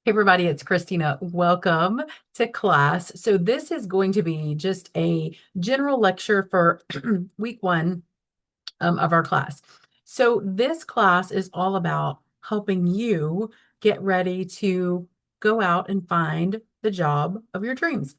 Hey everybody, it's Christina. Welcome to class. So this is going to be just a general lecture for week one of our class. So this class is all about helping you get ready to go out and find the job of your dreams.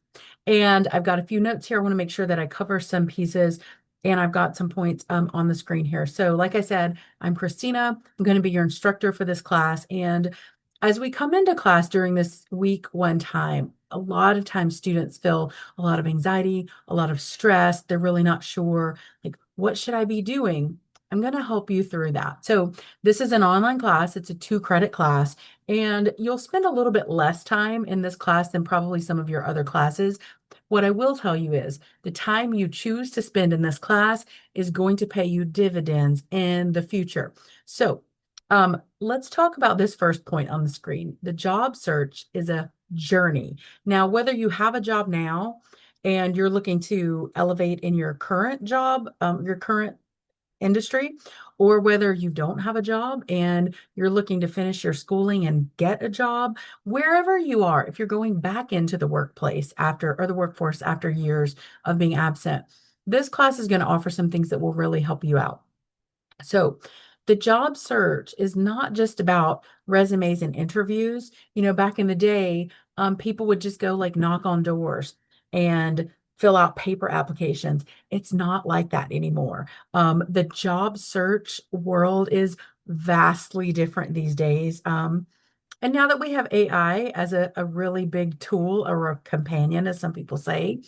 And I've got a few notes here. I want to make sure that I cover some pieces. And I've got some points on the screen here. So like I said, I'm Christina. I'm going to be your instructor for this class. And as we come into class during this week one time, a lot of times students feel a lot of anxiety, a lot of stress. They're really not sure, like, what should I be doing? I'm going to help you through that. So this is an online class. It's a 2 credit class, and you'll spend a little bit less time in this class than probably some of your other classes. What I will tell you is the time you choose to spend in this class is going to pay you dividends in the future. So let's talk about this first point on the screen. The job search is a journey. Now, whether you have a job now and you're looking to elevate in your current job, your current industry, or whether you don't have a job and you're looking to finish your schooling and get a job, wherever you are, if you're going back into the workplace after or the workforce after years of being absent, this class is going to offer some things that will really help you out. So, the job search is not just about resumes and interviews. Back in the day, people would just go like knock on doors and fill out paper applications. It's not like that anymore. The job search world is vastly different these days. And now that we have AI as a really big tool or a companion, as some people say,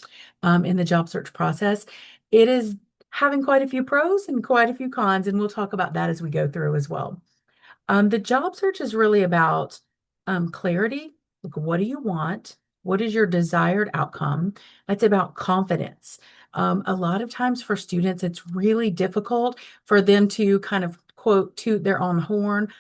in the job search process, it is having quite a few pros and quite a few cons, and we'll talk about that as we go through as well. The job search is really about clarity. Like, what do you want? What is your desired outcome? That's about confidence. A lot of times for students, it's really difficult for them to kind of quote toot their own horn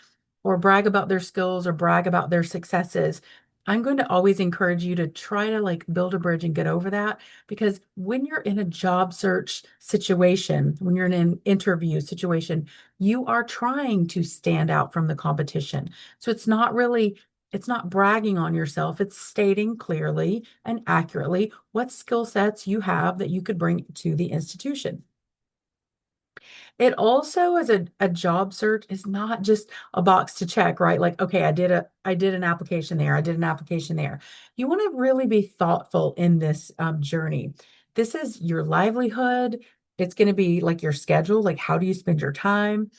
or brag about their skills or brag about their successes. I'm going to always encourage you to try to like build a bridge and get over that, because when you're in a job search situation, when you're in an interview situation, you are trying to stand out from the competition. So it's not bragging on yourself. It's stating clearly and accurately what skill sets you have that you could bring to the institution. It also is a job search is not just a box to check, right? Like, okay, I did an application there. I did an application there. You want to really be thoughtful in this journey. This is your livelihood. It's going to be like your schedule, like how do you spend your time?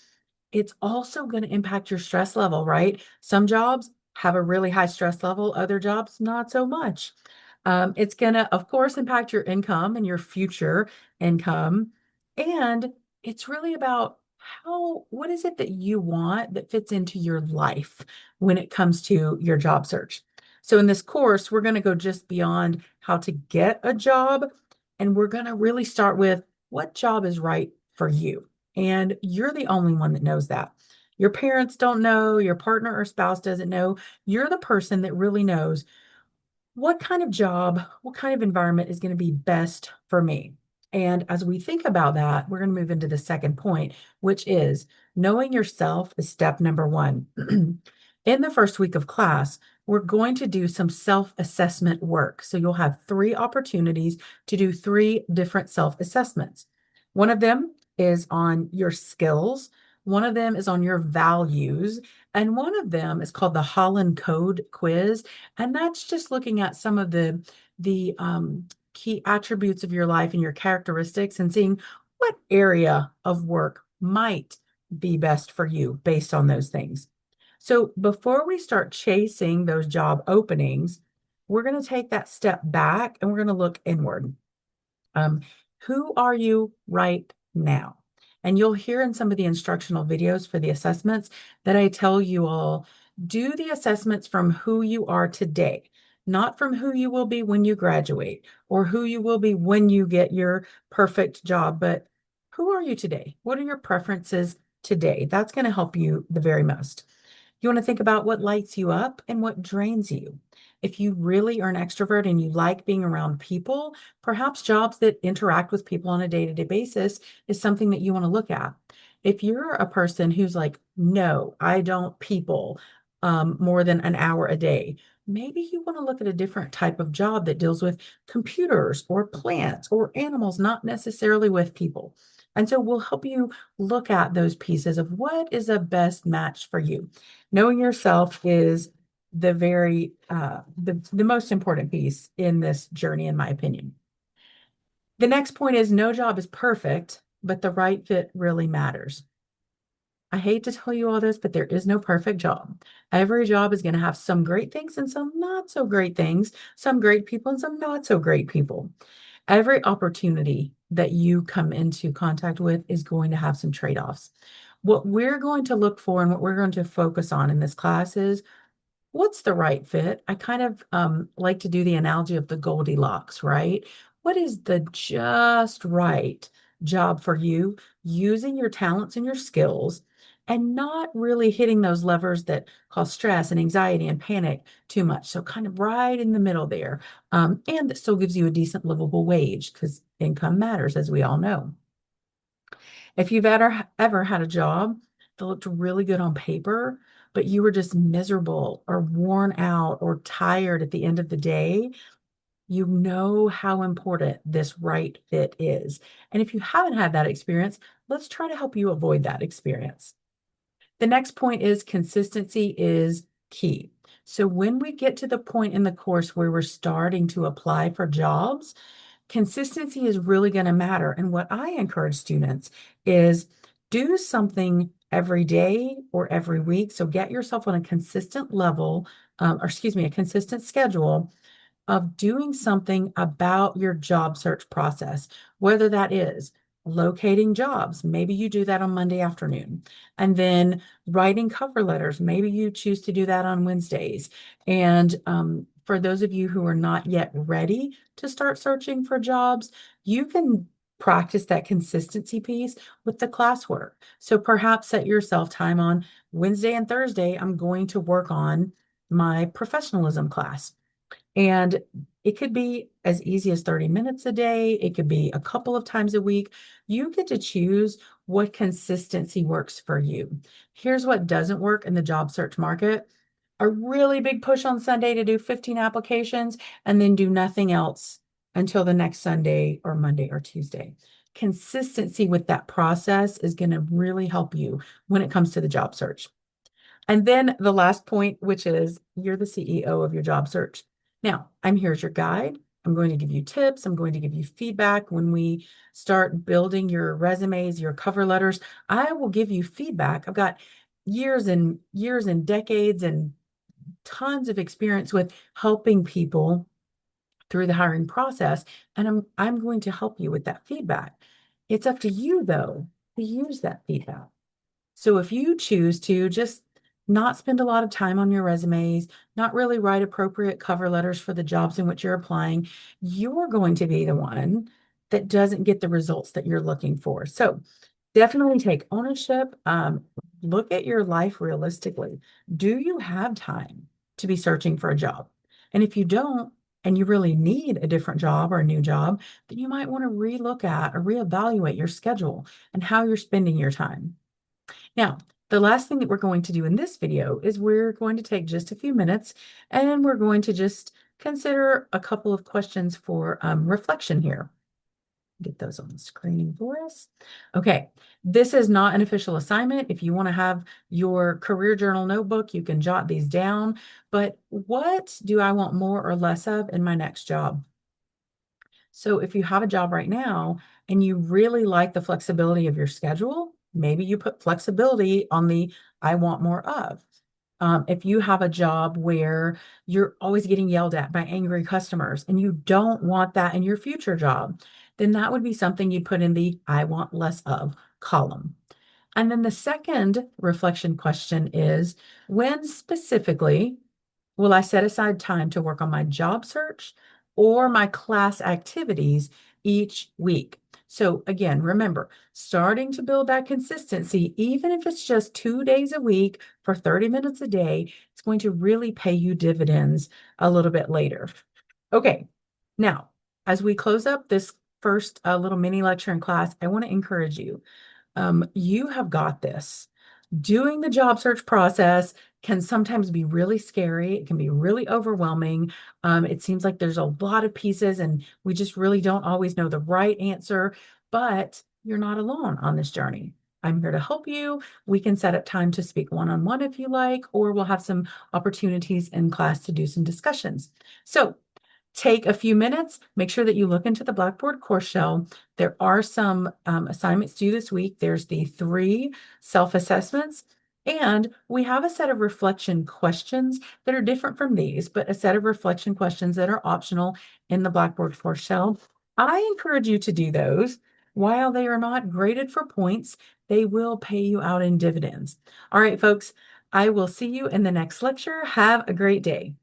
It's also going to impact your stress level, right? Some jobs have a really high stress level, other jobs not so much. It's going to, of course, impact your income and your future income. And it's really about what is it that you want that fits into your life when it comes to your job search. So in this course, we're going to go just beyond how to get a job, and we're going to really start with what job is right for you. And you're the only one that knows that. Your parents don't know, your partner or spouse doesn't know. You're the person that really knows what kind of job, what kind of environment is going to be best for me. And as we think about that, we're going to move into the second point, which is knowing yourself is step number one. In the first week of class, we're going to do some self-assessment work. So you'll have 3 opportunities to do 3 different self-assessments. One of them is on your skills, one of them is on your values, and one of them is called the Holland Code quiz. And that's just looking at some of the key attributes of your life and your characteristics and seeing what area of work might be best for you based on those things. So before we start chasing those job openings, we're going to take that step back and we're going to look inward. Um, who are you right now? And you'll hear in some of the instructional videos for the assessments that I tell you all, do the assessments from who you are today, not from who you will be when you graduate or who you will be when you get your perfect job, but who are you today? What are your preferences today? That's going to help you the very most. You want to think about what lights you up and what drains you. If you really are an extrovert and you like being around people, perhaps jobs that interact with people on a day-to-day basis is something that you want to look at. If you're a person who's like, no, I don't people, more than an hour a day. Maybe you want to look at a different type of job that deals with computers or plants or animals, not necessarily with people. And so we'll help you look at those pieces of what is a best match for you. Knowing yourself is the most important piece in this journey, in my opinion. The next point is no job is perfect, but the right fit really matters. I hate to tell you all this, but there is no perfect job. Every job is going to have some great things and some not so great things, some great people and some not so great people. Every opportunity that you come into contact with is going to have some trade-offs. What we're going to look for and what we're going to focus on in this class is what's the right fit? I kind of like to do the analogy of the Goldilocks, right? What is the just right job for you, using your talents and your skills and not really hitting those levers that cause stress and anxiety and panic too much. So kind of right in the middle there. And that still gives you a decent livable wage because income matters, as we all know. If you've ever had a job that looked really good on paper, but you were just miserable or worn out or tired at the end of the day, you know how important this right fit is. And if you haven't had that experience, let's try to help you avoid that experience. The next point is consistency is key. So when we get to the point in the course where we're starting to apply for jobs, consistency is really going to matter. And what I encourage students is do something every day or every week. So get yourself on a consistent level, or excuse me, a consistent schedule of doing something about your job search process, whether that is locating jobs. Maybe you do that on Monday afternoon. And then writing cover letters. Maybe you choose to do that on Wednesdays. And for those of you who are not yet ready to start searching for jobs, you can practice that consistency piece with the classwork. So perhaps set yourself time on Wednesday and Thursday. I'm going to work on my professionalism class. And it could be as easy as 30 minutes a day. It could be a couple of times a week. You get to choose what consistency works for you. Here's what doesn't work in the job search market. A really big push on Sunday to do 15 applications and then do nothing else until the next Sunday or Monday or Tuesday. Consistency with that process is going to really help you when it comes to the job search. And then the last point, which is you're the CEO of your job search. Now, I'm here as your guide. I'm going to give you tips. I'm going to give you feedback when we start building your resumes, your cover letters. I will give you feedback. I've got years and decades and tons of experience with helping people through the hiring process, and I'm going to help you with that feedback. It's up to you, though, to use that feedback. So if you choose to just not spend a lot of time on your resumes, not really write appropriate cover letters for the jobs in which you're applying, you're going to be the one that doesn't get the results that you're looking for. So definitely take ownership. Look at your life realistically. Do you have time to be searching for a job? And if you don't, and you really need a different job or a new job, then you might want to relook at or reevaluate your schedule and how you're spending your time. Now, the last thing that we're going to do in this video is we're going to take just a few minutes and we're going to just consider a couple of questions for reflection here. Get those on the screen for us. Okay, this is not an official assignment. If you want to have your career journal notebook, you can jot these down. But what do I want more or less of in my next job? So if you have a job right now and you really like the flexibility of your schedule, maybe you put flexibility on the I want more of. If you have a job where you're always getting yelled at by angry customers and you don't want that in your future job, then that would be something you put in the I want less of column. And then the second reflection question is, when specifically will I set aside time to work on my job search or my class activities each week? So again, remember, starting to build that consistency, even if it's just 2 days a week for 30 minutes a day, it's going to really pay you dividends a little bit later. Okay, now, as we close up this first little mini lecture in class, I want to encourage you. You have got this. Doing the job search process can sometimes be really scary. It can be really overwhelming. It seems like there's a lot of pieces and we just really don't always know the right answer, but you're not alone on this journey. I'm here to help you. We can set up time to speak one-on-one if you like, or we'll have some opportunities in class to do some discussions. So take a few minutes, make sure that you look into the Blackboard course shell. There are some assignments due this week. There's the 3 self-assessments, and we have a set of reflection questions that are different from these, but a set of reflection questions that are optional in the Blackboard course shell. I encourage you to do those. While they are not graded for points, they will pay you out in dividends. All right, folks, I will see you in the next lecture. Have a great day.